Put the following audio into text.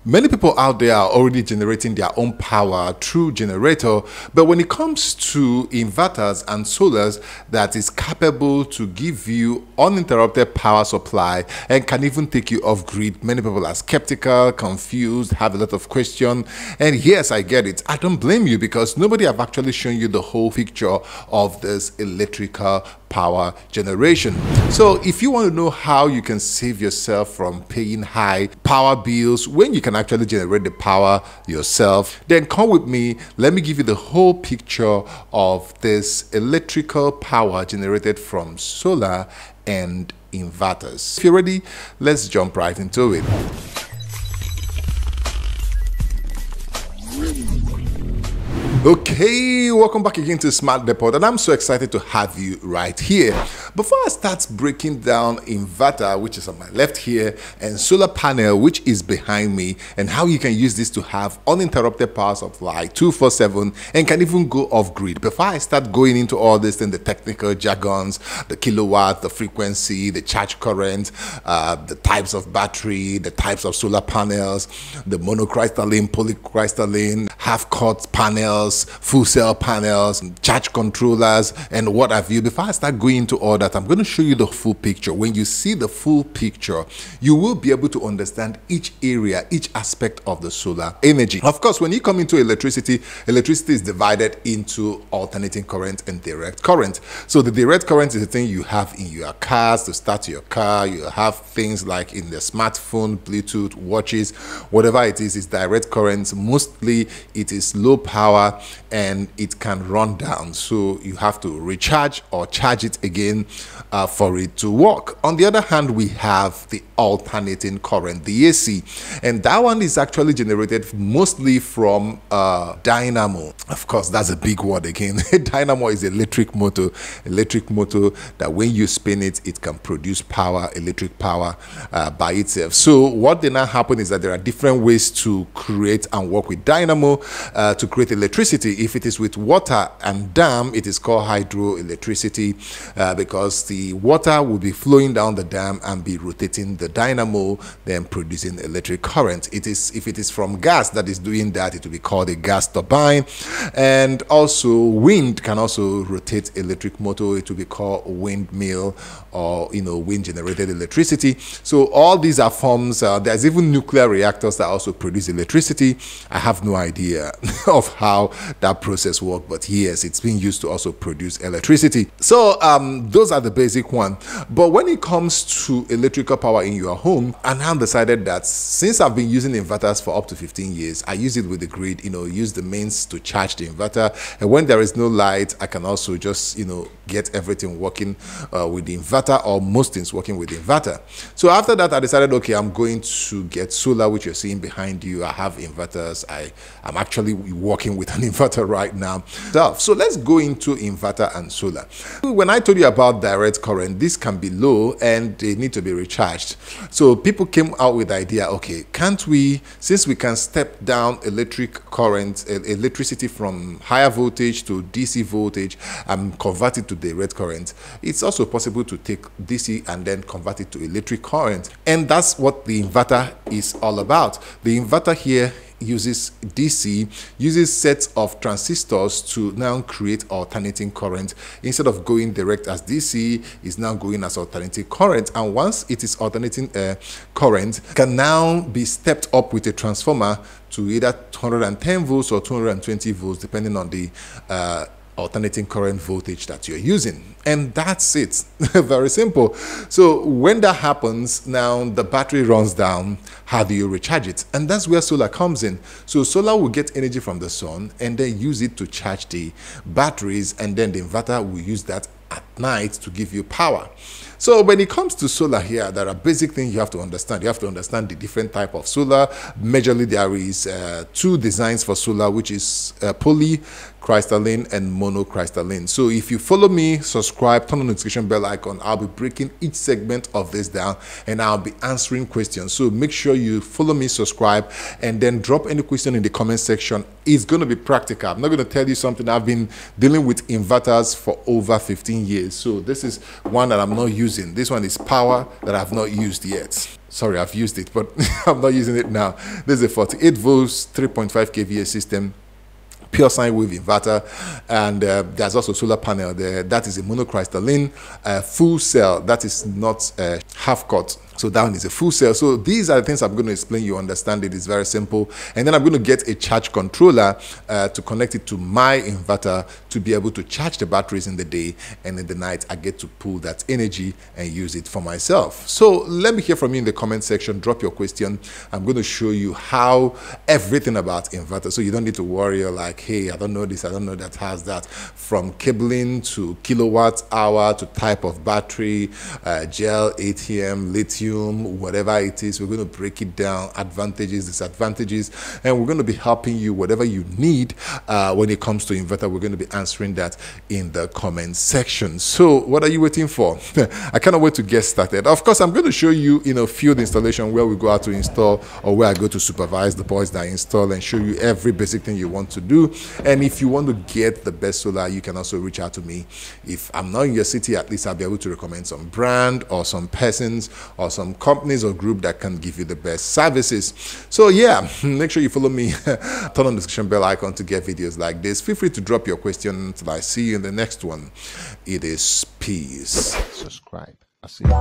Many people out there are already generating their own power through generator, but when it comes to inverters and solars that is capable to give you uninterrupted power supply and can even take you off grid, many people are skeptical, confused, have a lot of questions. And yes, I get it. I don't blame you because nobody have actually shown you the whole picture of this electrical power generation. So if you want to know how you can save yourself from paying high power bills when you can actually generate the power yourself, then come with me. Let me give you the whole picture of this electrical power generated from solar and inverters. If you're ready, let's jump right into it. Okay, welcome back again to Smart Depot, and I'm so excited to have you right here. Before I start breaking down inverter, which is on my left here, and solar panel, which is behind me, and how you can use this to have uninterrupted power supply 24/7 and can even go off grid. Before I start going into all this and the technical jargons, the kilowatt, the frequency, the charge current, the types of battery, the types of solar panels, the monocrystalline, polycrystalline, half-cut panels, full cell panels, charge controllers, and what have you. Before I start going into all that, I'm going to show you the full picture. When you see the full picture, you will be able to understand each area, each aspect of the solar energy. Of course, when you come into electricity, electricity is divided into alternating current and direct current. So the direct current is the thing you have in your cars to start your car. You have things like in the smartphone, Bluetooth, watches, whatever it is direct current. Mostly it is low power and it can run down, so you have to recharge or charge it again for it to work. On the other hand, we have the alternating current, the AC, and that one is actually generated mostly from dynamo. Of course, that's a big word again. Dynamo is electric motor that when you spin it, it can produce power, electric power by itself. So what then now happen is that there are different ways to create and work with dynamo to create electricity. If it is with water and dam, it is called hydroelectricity because the water will be flowing down the dam and be rotating the dynamo, then producing electric current. If it is from gas that is doing that, it will be called a gas turbine. And also wind can also rotate electric motor. It will be called windmill, or wind generated electricity. So all these are forms. There's even nuclear reactors that also produce electricity. I have no idea of how that process works, but yes, it's being used to also produce electricity. So those are the basic one. But when it comes to electrical power in your home, and I've decided that since I've been using inverters for up to 15 years, I use it with the grid, use the mains to charge the inverter, and when there is no light, I can also just get everything working with the inverter, or most things working with the inverter. So after that, I decided, okay, I'm going to get solar, which you're seeing behind you. I have inverters. I'm actually working with an inverter right now. So let's go into inverter and solar. When I told you about direct current, this can be low and they need to be recharged. So people came out with the idea, okay, can't we, since we can step down electric current, electricity from higher voltage to DC voltage and convert it to direct current, it's also possible to take DC and then convert it to electric current. And that's what the inverter is all about. The inverter here uses DC, uses sets of transistors to now create alternating current. Instead of going direct as DC, is now going as alternating current. And once it is alternating current, can now be stepped up with a transformer to either 210 volts or 220 volts, depending on the alternating current voltage that you're using. And that's it. Very simple. So when that happens, now the battery runs down. How do you recharge it? And that's where solar comes in. So solar will get energy from the sun and then use it to charge the batteries, and then the inverter will use that at night to give you power. So when it comes to solar here, there are basic things you have to understand. You have to understand the different type of solar. Majorly, there is two designs for solar, which is polycrystalline and monocrystalline. So if you follow me, subscribe, turn on the notification bell icon, I'll be breaking each segment of this down and I'll be answering questions. So make sure you follow me, subscribe, and then drop any question in the comment section. It's going to be practical. I'm not going to tell you something. I've been dealing with inverters for over 15 years. So this is one that I'm not using. This one is power that I've not used yet. Sorry, I've used it, but I'm not using it now. This is a 48 volts, 3.5 kVA system, pure sine wave inverter, and there's also solar panel there. That is a monocrystalline full cell. That is not half cut. So that one is a full cell. So these are the things I'm going to explain. You understand it. It's very simple. And then I'm going to get a charge controller to connect it to my inverter to be able to charge the batteries in the day, and in the night I get to pull that energy and use it for myself. So let me hear from you in the comment section. Drop your question. I'm going to show you how everything about inverter, so you don't need to worry. You're like, hey, I don't know this, I don't know that, has that, from cabling to kilowatt hour to type of battery, gel, ATM, lithium, whatever it is. We're going to break it down, advantages, disadvantages, and we're going to be helping you whatever you need when it comes to inverter. We're going to be answering that in the comment section. So what are you waiting for? I cannot wait to get started. Of course, I'm going to show you field installation, where we go out to install, or where I go to supervise the boys that install and show you every basic thing you want to do. And if you want to get the best solar, you can also reach out to me. If I'm not in your city, at least I'll be able to recommend some brand or some persons or some companies or group that can give you the best services. So yeah, make sure you follow me. Turn on the description bell icon to get videos like this. Feel free to drop your question until I see you in the next one. It is peace. Subscribe. I'll see you.